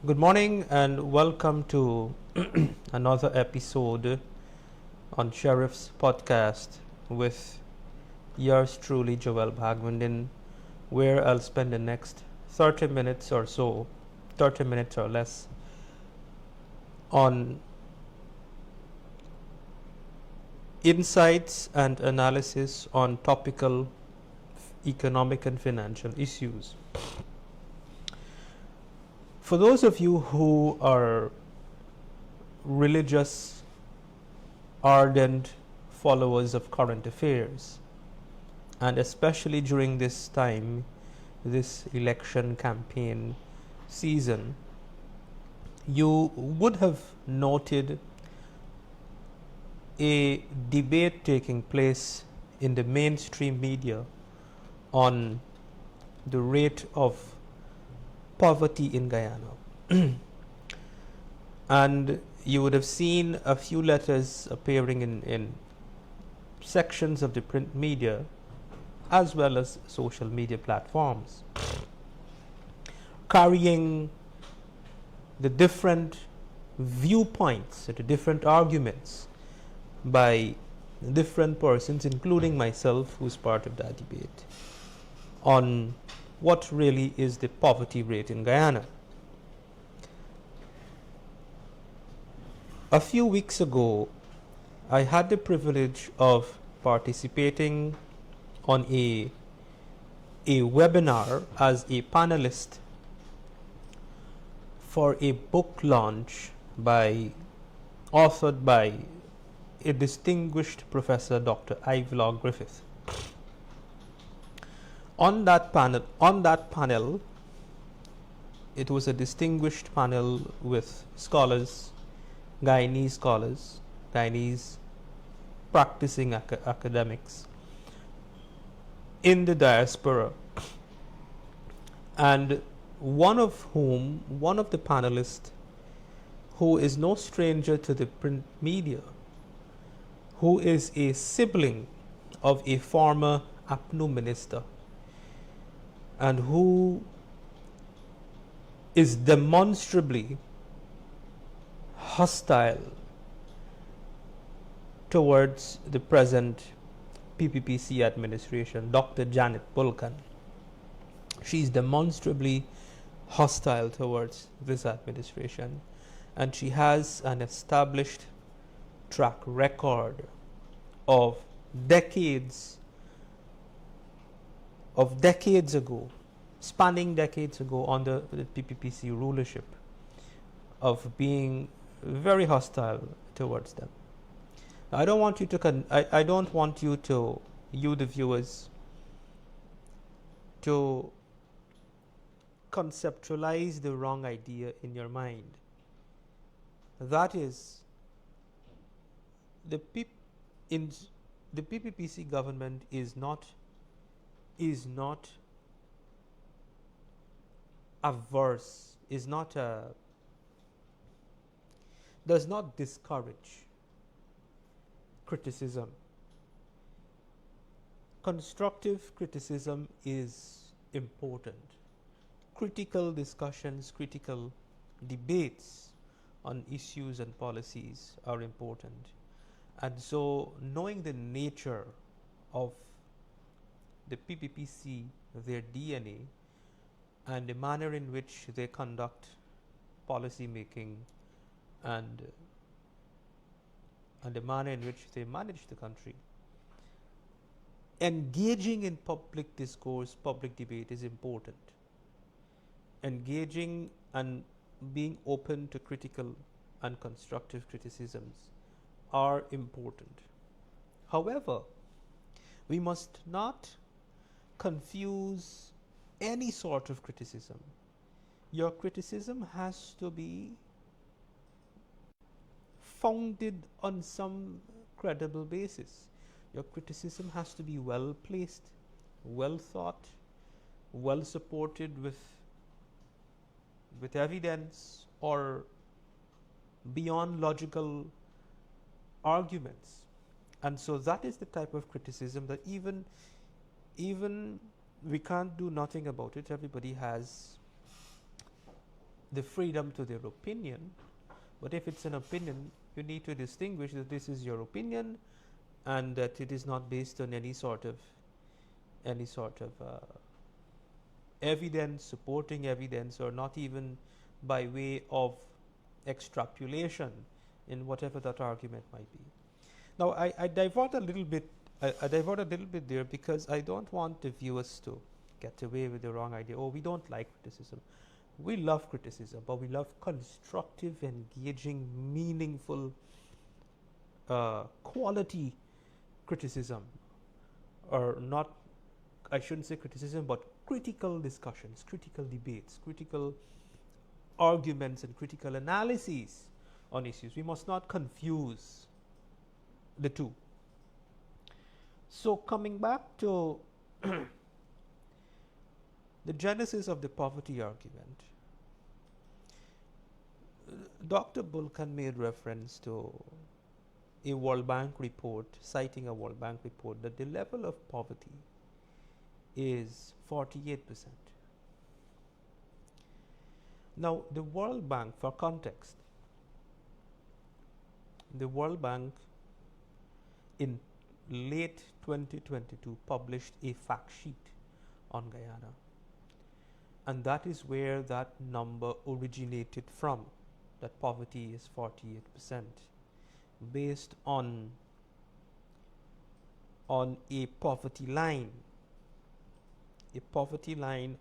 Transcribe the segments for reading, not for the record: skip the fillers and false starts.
Good morning and welcome to another episode on Sheriff's Podcast with yours truly, Joel Bagwandin, where I'll spend the next 30 minutes or so, 30 minutes or less, on insights and analysis on topical economic and financial issues. For those of you who are religious, ardent followers of current affairs, and especially during this time, this election campaign season, you would have noted a debate taking place in the mainstream media on the rate of poverty in Guyana. And you would have seen a few letters appearing in sections of the print media as well as social media platforms carrying the different viewpoints, the different arguments by different persons, including myself, who's part of that debate, on what really is the poverty rate in Guyana. A few weeks ago, I had the privilege of participating on a webinar as a panelist for a book launch authored by a distinguished professor, Dr. Ivelaw Griffith. On that panel, it was a distinguished panel with scholars, Guyanese practicing academics in the diaspora, and one of the panelists, who is no stranger to the print media, who is a sibling of a former APNU minister, and who is demonstrably hostile towards the present PPPC administration, Dr. Janet Bulkan. She's demonstrably hostile towards this administration, and she has an established track record of decades ago, spanning decades ago, under the PPPC rulership, of being very hostile towards them. I don't want you to you the viewers, to conceptualize the wrong idea in your mind. That is, the PPPC government is not averse, does not discourage criticism. Constructive criticism is important. Critical discussions, critical debates on issues and policies are important. And so, knowing the nature of the PPPC, their DNA, and the manner in which they conduct policy making, and the manner in which they manage the country, engaging in public discourse, public debate is important. Engaging and being open to critical and constructive criticisms are important. However, we must not confuse any sort of criticism. Your criticism has to be founded on some credible basis. Your criticism has to be well placed, well thought, well supported with evidence or beyond logical arguments. And so that is the type of criticism that even we can't do nothing about it. Everybody has the freedom to their opinion. But if it's an opinion, you need to distinguish that this is your opinion and that it is not based on any sort of evidence, supporting evidence, or not even by way of extrapolation in whatever that argument might be. Now, I divert a little bit. I divert a little bit there because I don't want the viewers to get away with the wrong idea. Oh, we don't like criticism. We love criticism, but we love constructive, engaging, meaningful, quality criticism, or not. I shouldn't say criticism, but critical discussions, critical debates, critical arguments, and critical analyses on issues. We must not confuse the two. So, coming back to the genesis of the poverty argument, Dr. Bulkan made reference to a World Bank report, citing a World Bank report, that the level of poverty is 48%. Now, the World Bank, for context, the World Bank in late 2022 published a fact sheet on Guyana, and that is where that number originated from, that poverty is 48%, based on a poverty line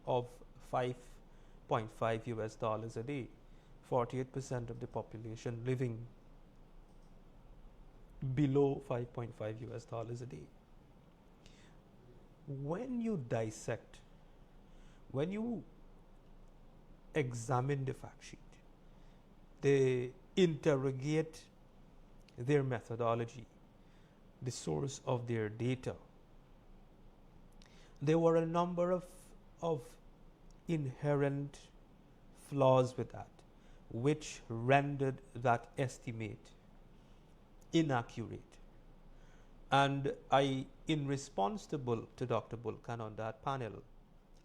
of 5.5 US dollars a day, 48% of the population living below 5.5 US dollars a day. When you dissect, when you examine the fact sheet, they interrogate their methodology, the source of their data. There were a number of inherent flaws with that, which rendered that estimate inaccurate. And in response to Dr. Bulkan on that panel,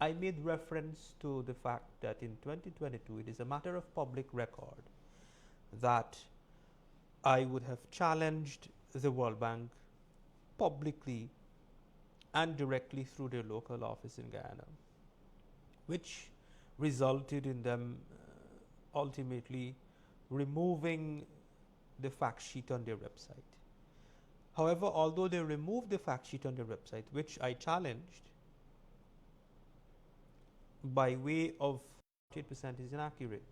I made reference to the fact that in 2022, it is a matter of public record that I would have challenged the World Bank publicly and directly through their local office in Guyana, which resulted in them ultimately removing the fact sheet on their website. However, although they removed the fact sheet on their website, which I challenged by way of 8% is inaccurate,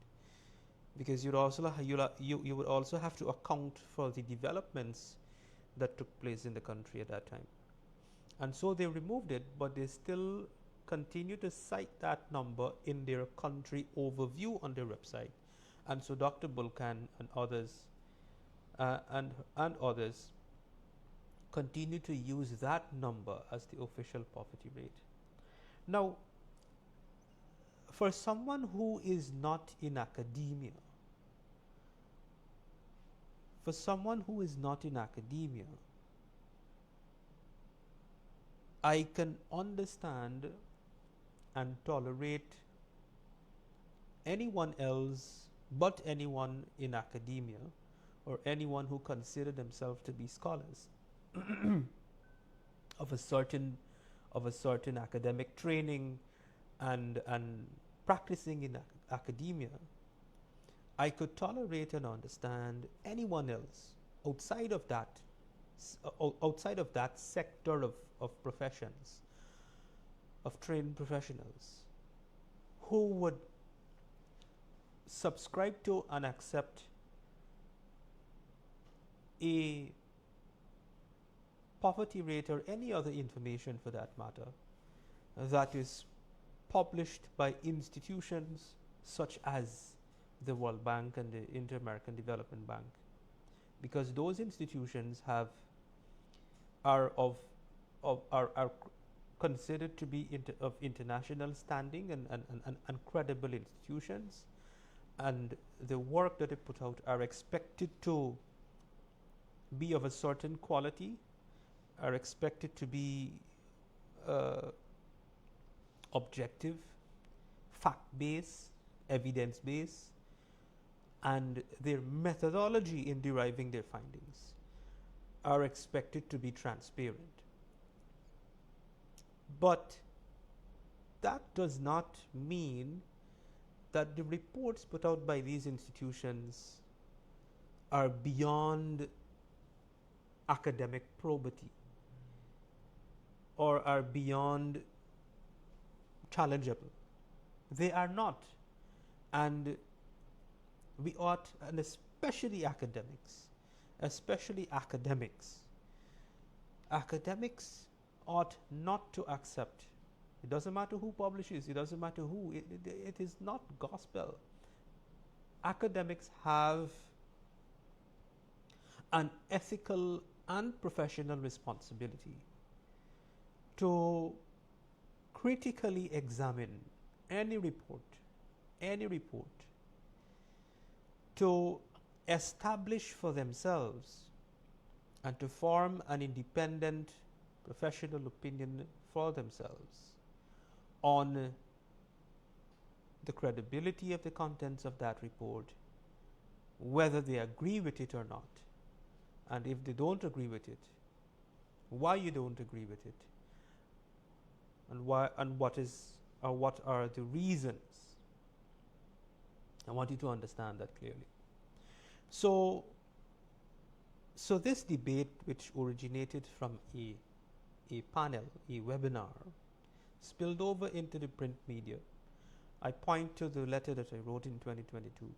because you would also have to account for the developments that took place in the country at that time. And so they removed it, but they still continue to cite that number in their country overview on their website. And so Dr. Bulkan and others and others continue to use that number as the official poverty rate. Now, for someone who is not in academia, I can understand and tolerate anyone else but anyone in academia, or anyone who consider themselves to be scholars of a certain academic training and practicing in academia. I could tolerate and understand anyone else outside of that sector of professions, of trained professionals, who would subscribe to and accept a poverty rate, or any other information for that matter, that is published by institutions such as the World Bank and the Inter-American Development Bank, because those institutions are considered to be of international standing and credible institutions, and the work that they put out are expected to be of a certain quality, are expected to be objective, fact-based, evidence base, and their methodology in deriving their findings are expected to be transparent. But that does not mean that the reports put out by these institutions are beyond academic probity or are beyond challengeable. They are not. And we ought, and especially academics, academics ought not to accept. It doesn't matter who publishes, it doesn't matter who, it is not gospel. Academics have an ethical and professional responsibility to critically examine any report, to establish for themselves and to form an independent professional opinion for themselves on the credibility of the contents of that report, whether they agree with it or not, and if they don't agree with it, why you don't agree with it, and why, and what are the reasons. I want you to understand that clearly. So this debate, which originated from a panel, a webinar, spilled over into the print media. I point to the letter that I wrote in 2022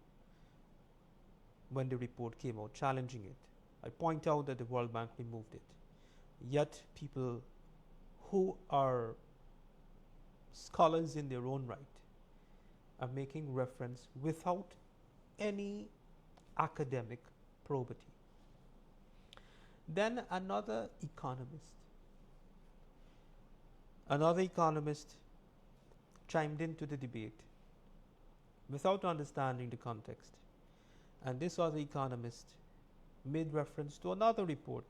when the report came out challenging it. I point out that the World Bank removed it. Yet people who are scholars in their own right are making reference without any academic probity. Then another economist chimed into the debate without understanding the context. And this other economist made reference to another report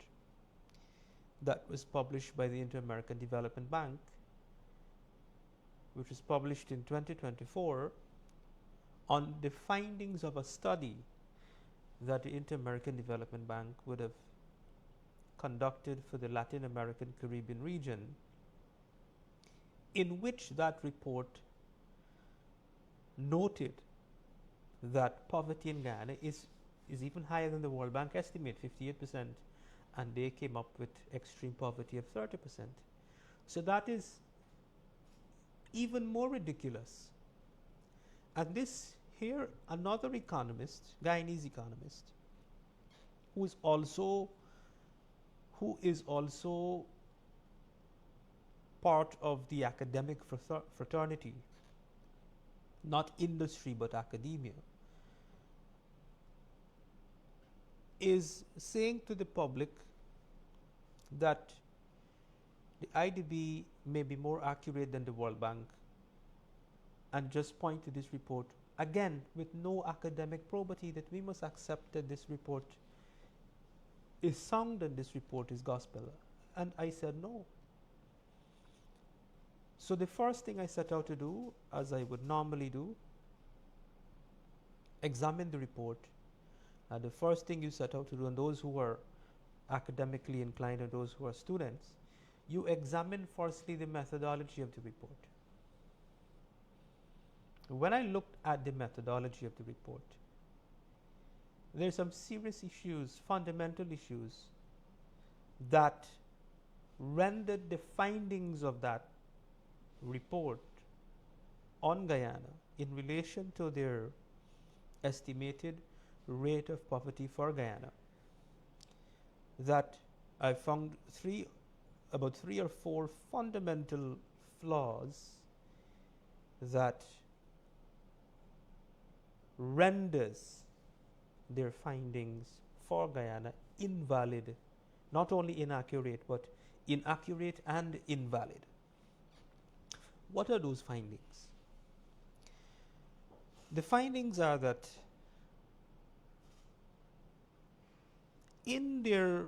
that was published by the Inter-American Development Bank, which was published in 2024, on the findings of a study that the Inter-American Development Bank would have conducted for the Latin American Caribbean region, in which that report noted that poverty in Guyana is even higher than the World Bank estimate, 58%, and they came up with extreme poverty of 30%. So that is even more ridiculous. And this here, another economist, Guyanese economist, who is also part of the academic fraternity, not industry but academia, is saying to the public that the IDB may be more accurate than the World Bank, and just point to this report, again with no academic probity, that we must accept that this report is sound and this report is gospel. And I said no. So the first thing I set out to do, as I would normally do, examine the report. The first thing you set out to do, and those who are academically inclined and those who are students, you examine firstly the methodology of the report. When I looked at the methodology of the report, there are some serious issues, fundamental issues, that rendered the findings of that report on Guyana in relation to their estimated rate of poverty for Guyana, that I found about three or four fundamental flaws that renders their findings for Guyana invalid, not only inaccurate, but inaccurate and invalid. What are those findings? The findings are that in their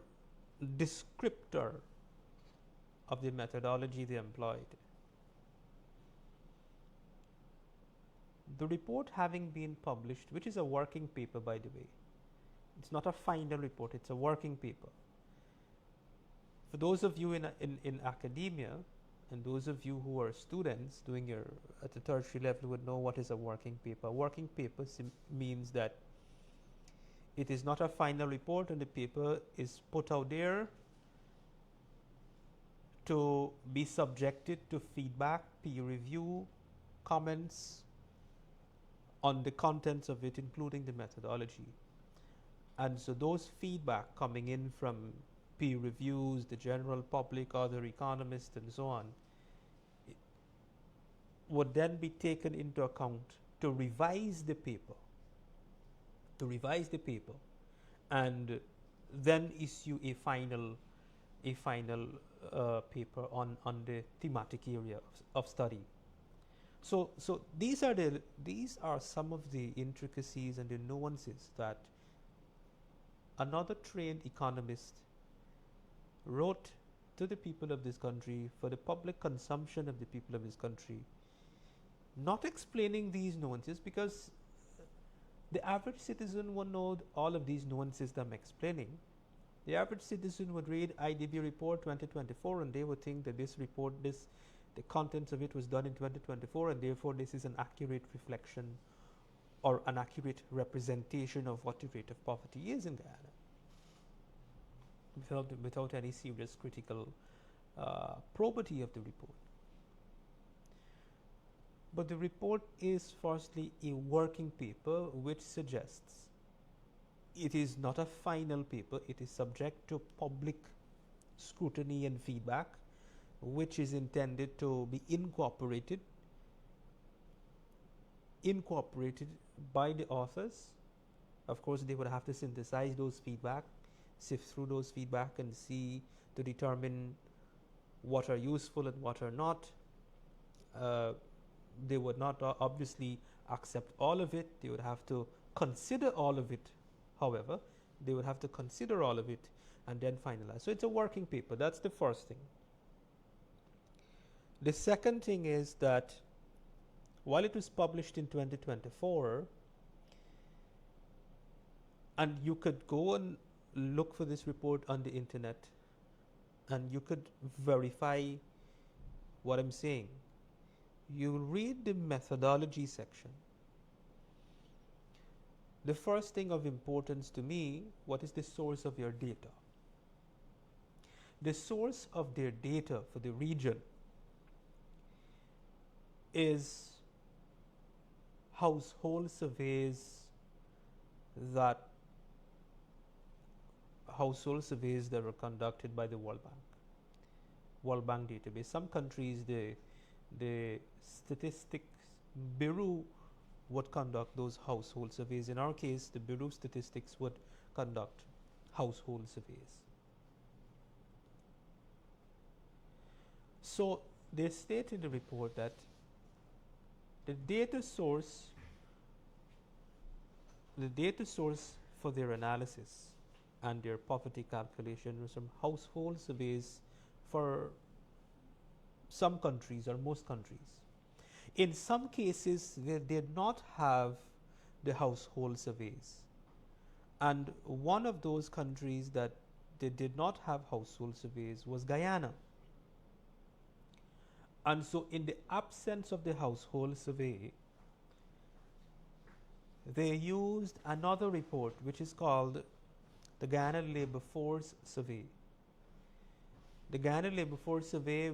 descriptor of the methodology they employed, The report having been published, which is a working paper by the way, it's not a final report, it's a working paper. For those of you in academia, and those of you who are students doing your at the tertiary level would know what is a working paper. A working paper means that it is not a final report, and the paper is put out there to be subjected to feedback, peer review, comments on the contents of it, including the methodology. And so those feedback coming in from peer reviews, the general public, other economists, and so on, would then be taken into account to revise the paper, and then issue a final paper on the thematic area of study. So these are some of the intricacies and the nuances that another trained economist wrote to the people of this country for the public consumption of the people of this country, not explaining these nuances because the average citizen would know all of these nuances that I'm explaining. The average citizen would read IDB report 2024 and they would think that this report, the contents of it was done in 2024 and therefore this is an accurate reflection or an accurate representation of what the rate of poverty is in Guyana, without any serious critical probity of the report. But the report is firstly a working paper which suggests it is not a final paper, it is subject to public scrutiny and feedback, which is intended to be incorporated by the authors. Of course, they would have to synthesize those feedback, sift through those feedback and see to determine what are useful and what are not. They would not obviously accept all of it. They would have to consider all of it. However, they would have to consider all of it and then finalize. So it's a working paper. That's the first thing. The second thing is that while it was published in 2024, and you could go and look for this report on the internet and you could verify what I'm saying. You read the methodology section. The first thing of importance to me, what is the source of your data? The source of their data for the region is household surveys that were conducted by the World Bank database. Some countries, the statistics bureau would conduct those household surveys. In our case, the Bureau of Statistics would conduct household surveys. So they state in the report that the data source for their analysis and their poverty calculation was from household surveys for some countries or most countries. In some cases, they did not have the household surveys. And one of those countries that they did not have household surveys was Guyana. And so in the absence of the household survey, they used another report which is called the Guyana Labor Force Survey. The Guyana Labor Force Survey,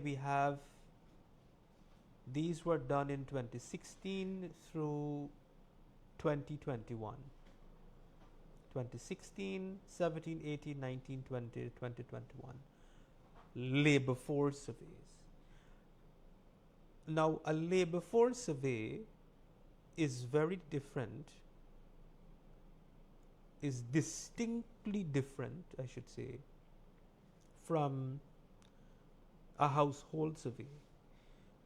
these were done in 2016 through 2021. 2016, 17, 18, 19, 20, 2021. Labor force surveys. Now, a labor force survey is very different, is distinctly different, I should say, from a household survey,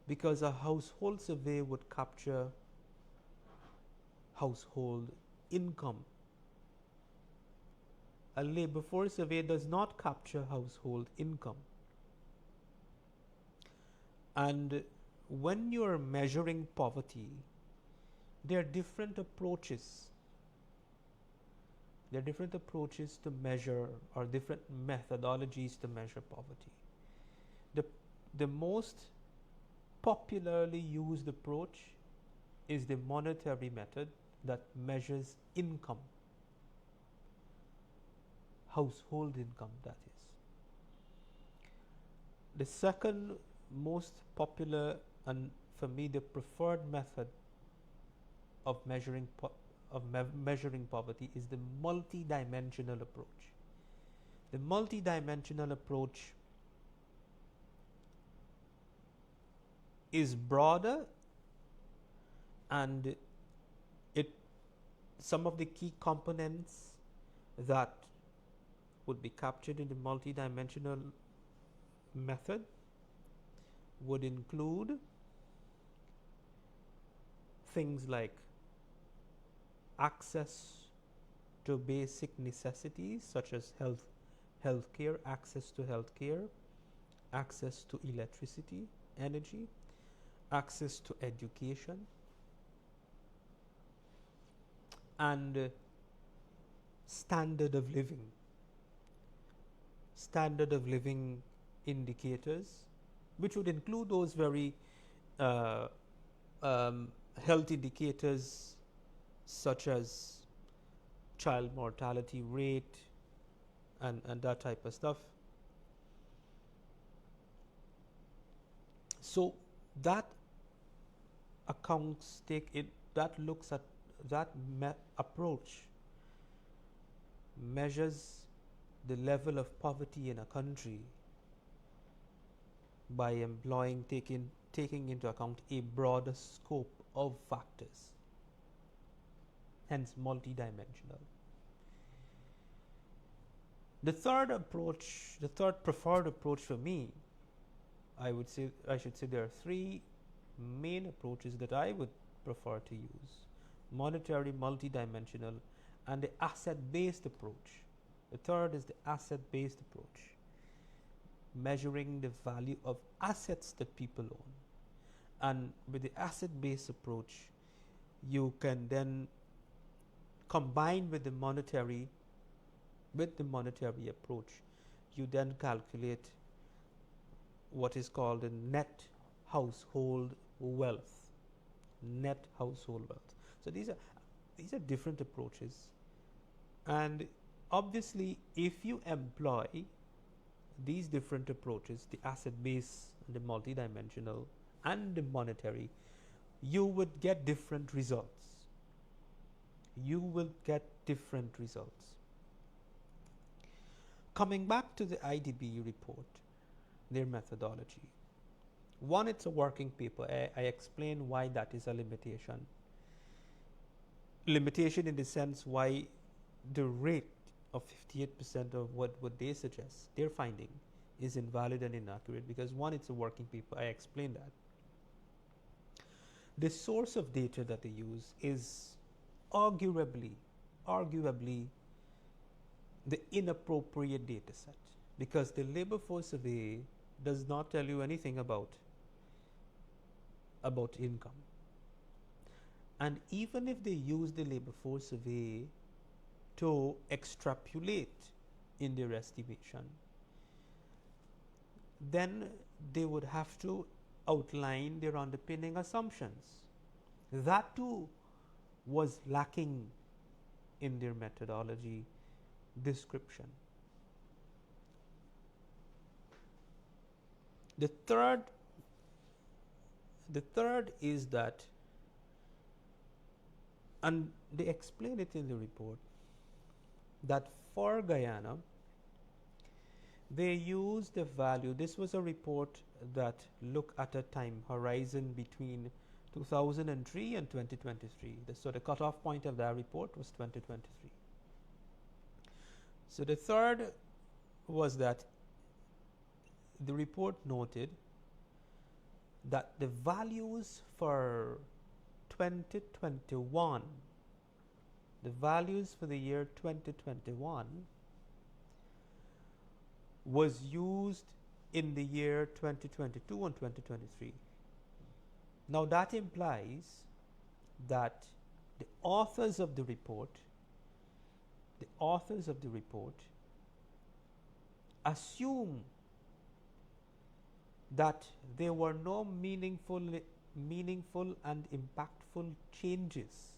because a household survey would capture household income. A labor force survey does not capture household income. And when you are measuring poverty, there are different approaches. There are different approaches to measure, or different methodologies to measure poverty. The, the most popularly used approach is the monetary method that measures income, household income, that is. The second most popular, and for me the preferred method of measuring poverty, is the multidimensional approach. The multidimensional approach is broader, and it some of the key components that would be captured in the multidimensional method would include things like access to basic necessities such as healthcare, access to healthcare, access to electricity, energy, access to education, and standard of living. Standard of living indicators, which would include those very health indicators such as child mortality rate and that type of stuff. So that accounts take it, that looks at that approach measures the level of poverty in a country by employing taking into account a broader scope of factors, hence multidimensional. The third preferred approach for me, I should say there are three main approaches that I would prefer to use: monetary, multidimensional, and the asset-based approach. The third is the asset-based approach, measuring the value of assets that people own. And with the asset-based approach, you can then combine with the monetary approach, you then calculate what is called a net household wealth. Net household wealth. So these are different approaches, and obviously if you employ these different approaches, the asset based, the multidimensional, and the monetary, you would get different results. Coming back to the IDB report, their methodology. One, it's a working paper. I explain why that is a limitation. Limitation in the sense why the rate of 58% of what they suggest, their finding, is invalid and inaccurate, because one, it's a working paper. I explained that. The source of data that they use is arguably the inappropriate data set, because the labor force survey does not tell you anything about income. And even if they use the labor force survey to extrapolate in their estimation, then they would have to outline their underpinning assumptions. That too was lacking in their methodology description. The third is that, and they explain it in the report, that for Guyana, they used the value. This was a report that looked at a time horizon between 2003 and 2023. So the cutoff point of that report was 2023. So the third was that the report noted that the values for 2021, the values for the year 2021 was used in the year 2022 and 2023. Now that implies that the authors of the report, assume that there were no meaningful and impactful changes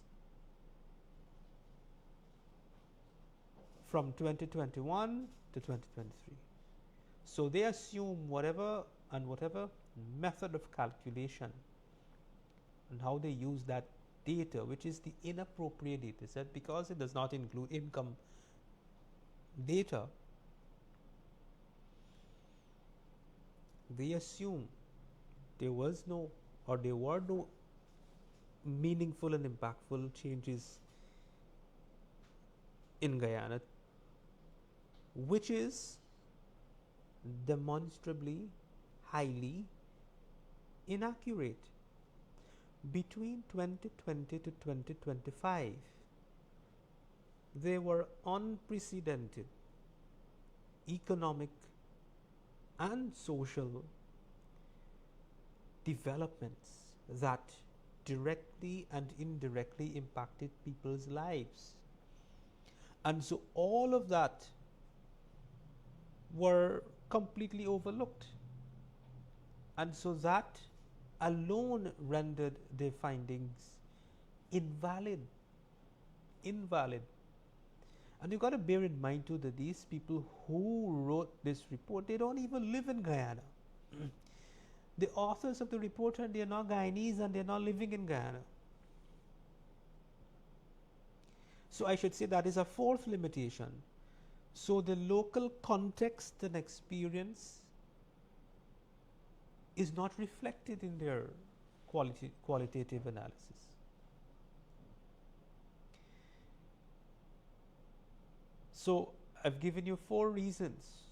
from 2021 to 2023. So they assume whatever method of calculation and how they use that data, which is the inappropriate data set because it does not include income data. They assume there were no meaningful and impactful changes in Guyana, which is demonstrably highly inaccurate. Between 2020 to 2025, there were unprecedented economic and social developments that directly and indirectly impacted people's lives. And so all of that were completely overlooked. And so that alone rendered their findings invalid. And you got to bear in mind too that these people who wrote this report, they don't even live in Guyana. The authors of the report, and they're not Guyanese and they're not living in Guyana. So I should say that is a fourth limitation. So the local context and experience is not reflected in their qualitative analysis. So I've given you 4 reasons.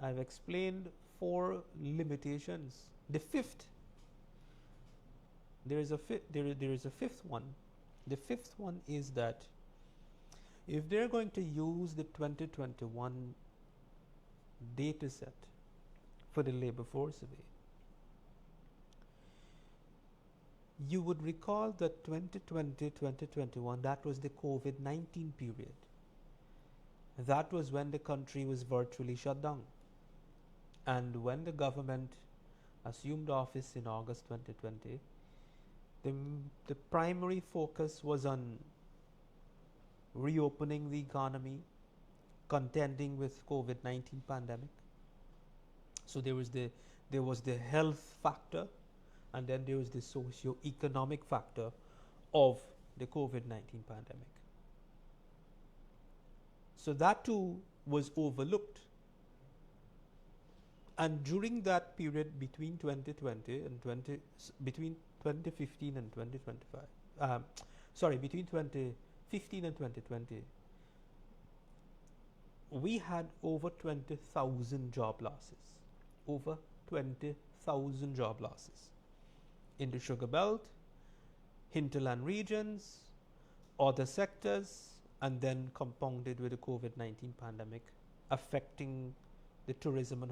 I've explained 4 limitations. The fifth, there is a fifth one. The fifth one is that if they're going to use the 2021 data set for the labor force survey, you would recall that 2020-2021, that was the COVID-19 period. That was when the country was virtually shut down. And when the government assumed office in August 2020, the primary focus was on reopening the economy, contending with COVID-19 pandemic. So there was the health factor, and then there was the socio-economic factor of the COVID-19 pandemic. So that too was overlooked. And during that period between 2020 and between 2015 and 2025, between 2015 and 2020, we had over 20,000 job losses. Over 20,000 job losses in the sugar belt, hinterland regions, other sectors, and then compounded with the COVID-19 pandemic affecting the tourism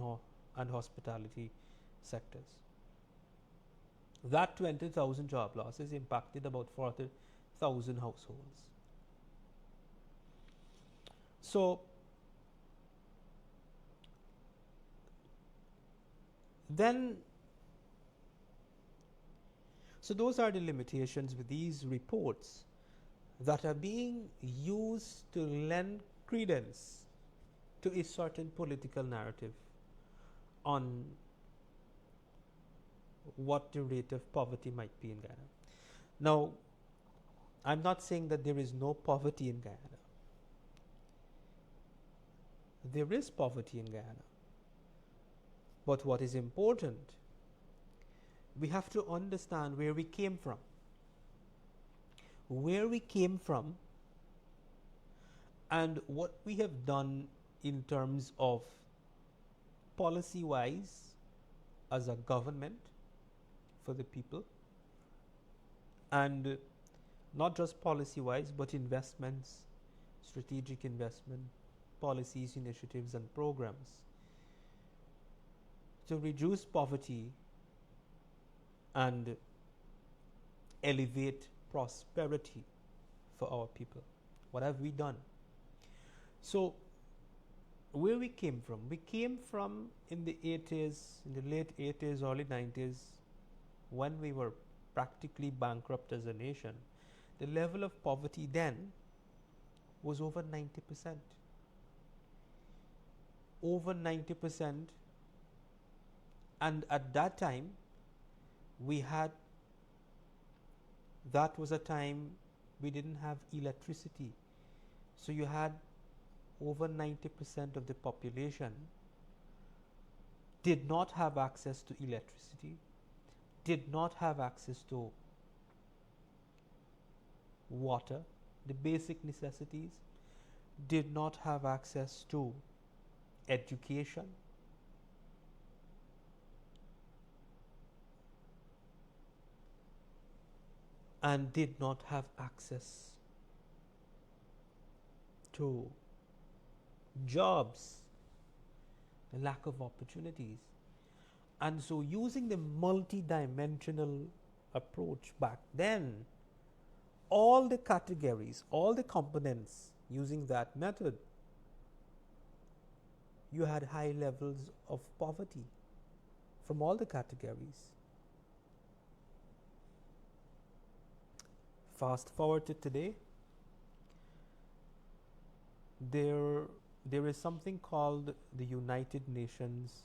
and hospitality sectors. That 20,000 job losses impacted about 40,000 households. So those are the limitations with these reports that are being used to lend credence to a certain political narrative on what the rate of poverty might be in Guyana. Now, I'm not saying that there is no poverty in Guyana. There is poverty in Guyana. But what is important, we have to understand where we came from. Where we came from and what we have done in terms of policy-wise as a government for the people, and not just policy-wise but investments, strategic investment, policies, initiatives and programs to reduce poverty and elevate prosperity for our people? What have we done? So, where we came from? We came from in the 80s, in the late 80s, early 90s, when we were practically bankrupt as a nation. The level of poverty then was over 90%. Over 90%. And at that time, that was a time we didn't have electricity. So you had over 90% of the population did not have access to electricity, did not have access to water, the basic necessities, did not have access to education, and did not have access to jobs, the lack of opportunities. And so, using the multidimensional approach back then, all the categories, all the components using that method, you had high levels of poverty from all the categories. Fast forward to today, there is something called the United Nations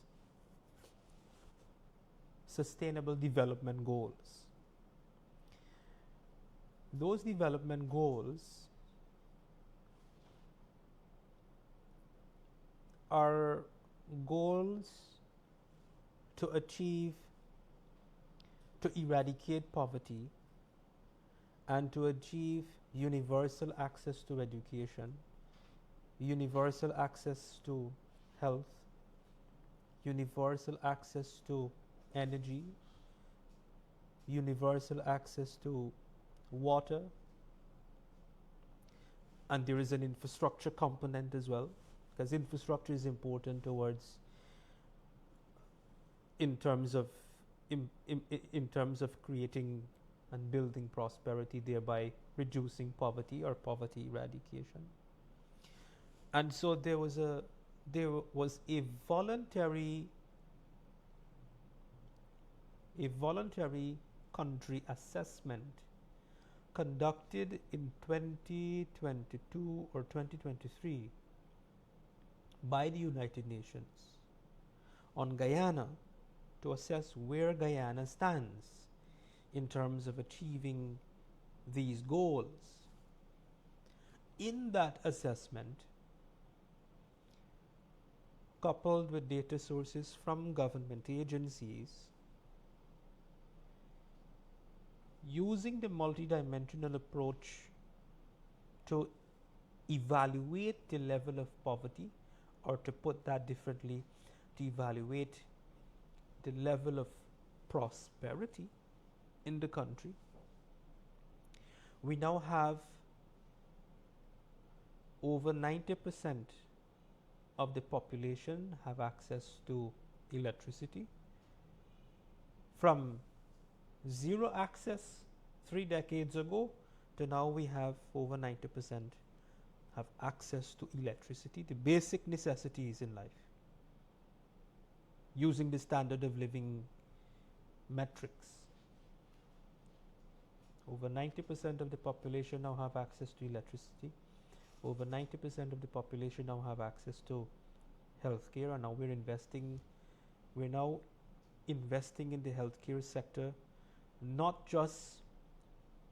Sustainable Development Goals. Those development goals are goals to eradicate poverty and to achieve universal access to education, universal access to health, universal access to energy, universal access to water, and there is an infrastructure component as well, because infrastructure is important towards in terms of creating and building prosperity, thereby reducing poverty or poverty eradication. And so there was a voluntary country assessment conducted in 2022 or 2023 by the United Nations on Guyana to assess where Guyana stands in terms of achieving these goals. In that assessment, coupled with data sources from government agencies, using the multidimensional approach to evaluate the level of poverty, or to put that differently, to evaluate the level of prosperity in the country, we now have over 90% of the population have access to electricity. From zero access 3 decades ago to now, we have over 90% have access to electricity, the basic necessities in life, using the standard of living metrics. Over 90% of the population now have access to electricity. Over 90% of the population now have access to healthcare, and now we're now investing in the healthcare sector, not just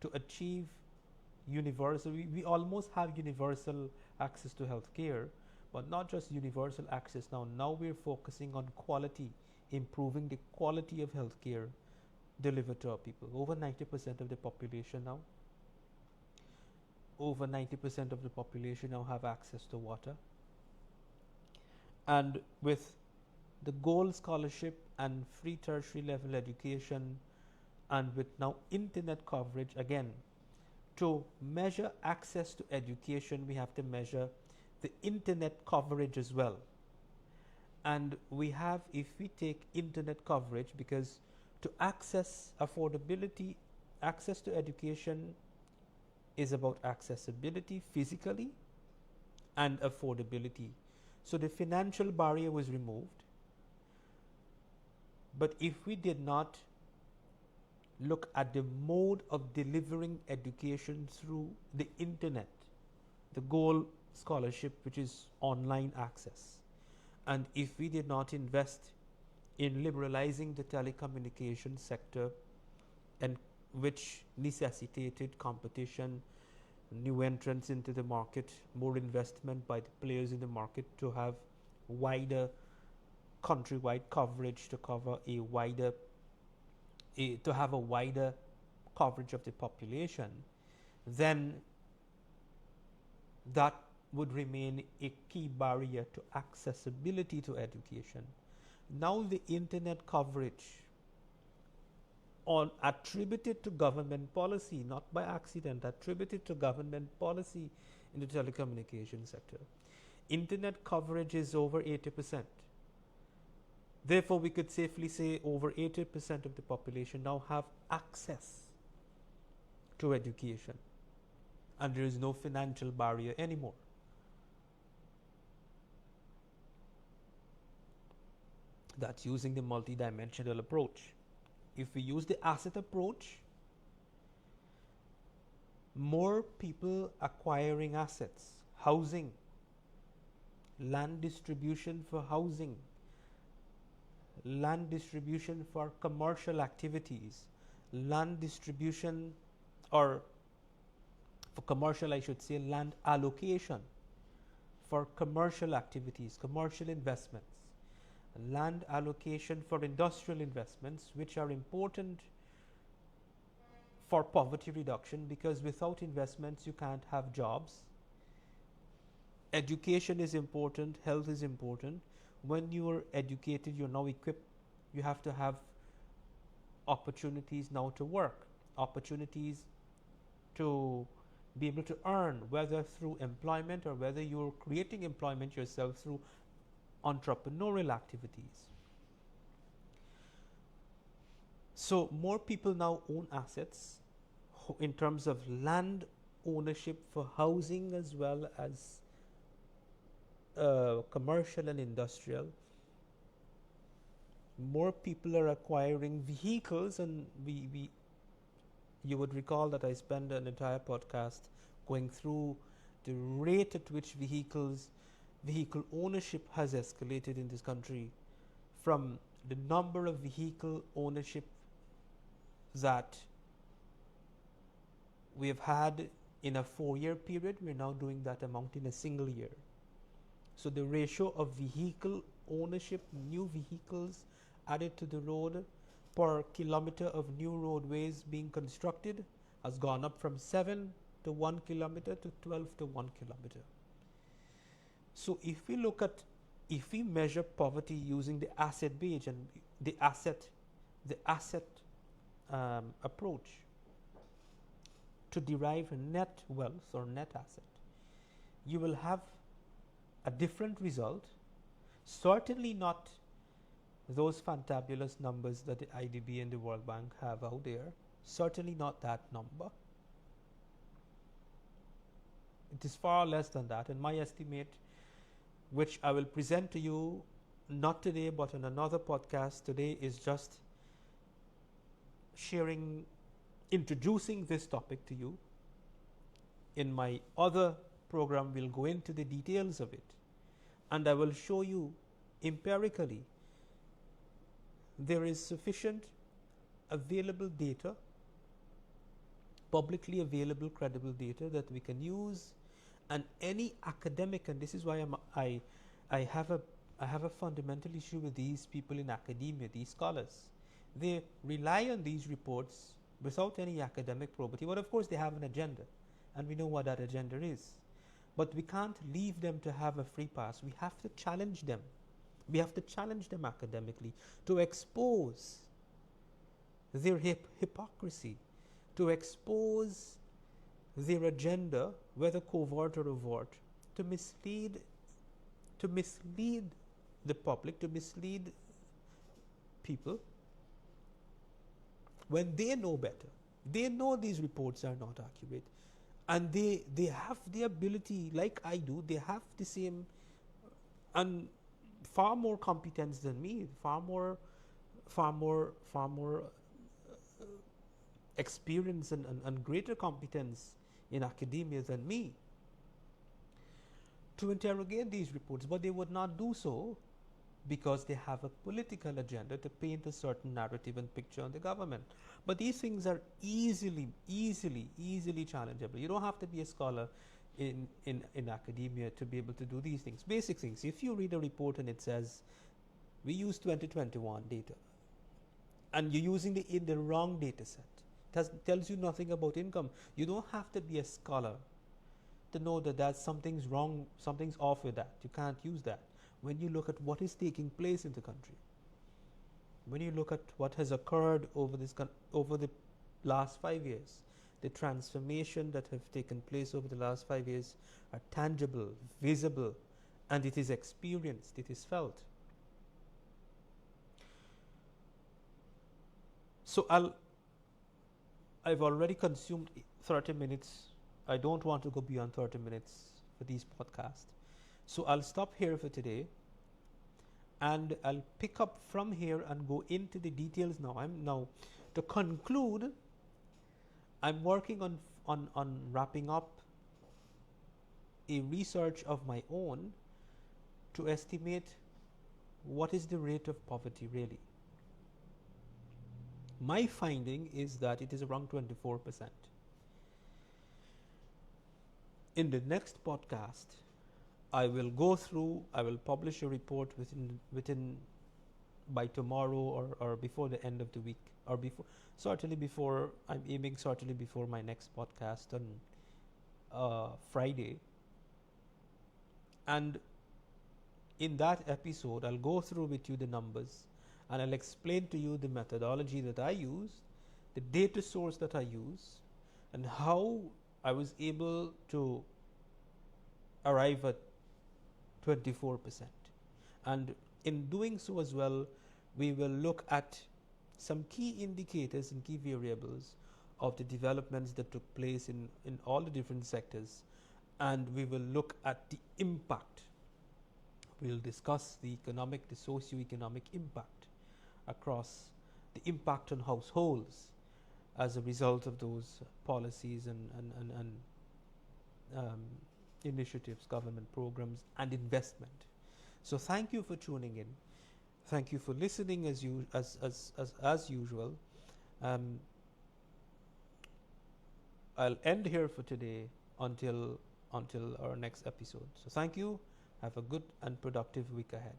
to achieve universal, we almost have universal access to healthcare, but not just universal access. Now we're focusing on quality, improving the quality of healthcare delivered to our people. Over 90% of the population now, over 90% of the population now have access to water. And with the gold scholarship and free tertiary level education, and with now internet coverage, again, to measure access to education, we have to measure the internet coverage as well. And we have, if we take internet coverage, because to access affordability, access to education is about accessibility physically and affordability. So the financial barrier was removed. But if we did not look at the mode of delivering education through the internet, the goal scholarship, which is online access, and if we did not invest in liberalizing the telecommunication sector, and which necessitated competition, new entrants into the market, more investment by the players in the market to have wider countrywide coverage, to cover a wider to have a wider coverage of the population, then that would remain a key barrier to accessibility to education. Now the internet coverage, on attributed to government policy, not by accident, attributed to government policy in the telecommunication sector. Internet coverage is over 80%. Therefore, we could safely say over 80% of the population now have access to education, and there is no financial barrier anymore. That's using the multidimensional approach. If we use the asset approach, more people acquiring assets, housing, land distribution for housing, land distribution for commercial activities, land distribution, or for commercial, I should say, land allocation for commercial activities, commercial investments, land allocation for industrial investments, which are important for poverty reduction, because without investments you can't have jobs. Education is important, health is important. When you are educated, you're now equipped, you have to have opportunities now to work, opportunities to be able to earn, whether through employment or whether you're creating employment yourself through entrepreneurial activities. So more people now own assets in terms of land ownership for housing as well as commercial and industrial. More people are acquiring vehicles, and you would recall that I spent an entire podcast going through the rate at which vehicle ownership has escalated in this country, from the number of vehicle ownership that we have had in a 4-year period. We're now doing that amount in a single year. So the ratio of vehicle ownership, new vehicles added to the road per kilometer of new roadways being constructed, has gone up from 7 to 1 kilometer to 12 to 1 kilometer. So if we measure poverty using the asset base and the asset approach to derive net wealth or net asset, you will have a different result. Certainly not those fantabulous numbers that the IDB and the World Bank have out there. Certainly not that number. It is far less than that, and my estimate, which I will present to you not today but in another podcast today, is just introducing this topic to you. In my other program, we'll go into the details of it, and I will show you empirically there is sufficient available data, publicly available credible data, that we can use. And any academic, and this is why I have a fundamental issue with these people in academia, these scholars. They rely on these reports without any academic probity, but of course they have an agenda, and we know what that agenda is. But we can't leave them to have a free pass. We have to challenge them. We have to challenge them academically to expose their hypocrisy, to expose their agenda, whether covert or overt, to mislead the public, to mislead people when they know better. They know these reports are not accurate. and they have the ability, like I do, they have the same and far more competence than me, far more experience and greater competence in academia than me to interrogate these reports, but they would not do so because they have a political agenda to paint a certain narrative and picture on the government. But these things are easily challengeable. You don't have to be a scholar in academia to be able to do these things. Basic things. If you read a report and it says we use 2021 data, and you're using the wrong data set, tells you nothing about income. You don't have to be a scholar to know that something's wrong, something's off with that. You can't use that. When you look at what is taking place in the country, when you look at what has occurred over the last 5 years, the transformation that have taken place over the last 5 years are tangible, visible, and it is experienced, it is felt. So I've already consumed 30 minutes. I don't want to go beyond 30 minutes for these podcasts. So I'll stop here for today, and I'll pick up from here and go into the details now. To conclude, I'm working on wrapping up a research of my own to estimate what is the rate of poverty really. My finding is that it is around 24%. In the next podcast, I will publish a report within by tomorrow or before the end of the week, or certainly before my next podcast on Friday. And in that episode, I'll go through with you the numbers, and I'll explain to you the methodology that I use, the data source that I use, and how I was able to arrive at 24%. And in doing so as well, we will look at some key indicators and key variables of the developments that took place in all the different sectors, and we will look at the impact. We'll discuss the socio-economic impact across the impact on households as a result of those policies and initiatives, government programs, and investment. So thank you for tuning in. Thank you for listening as usual. I'll end here for today until our next episode. So thank you. Have a good and productive week ahead.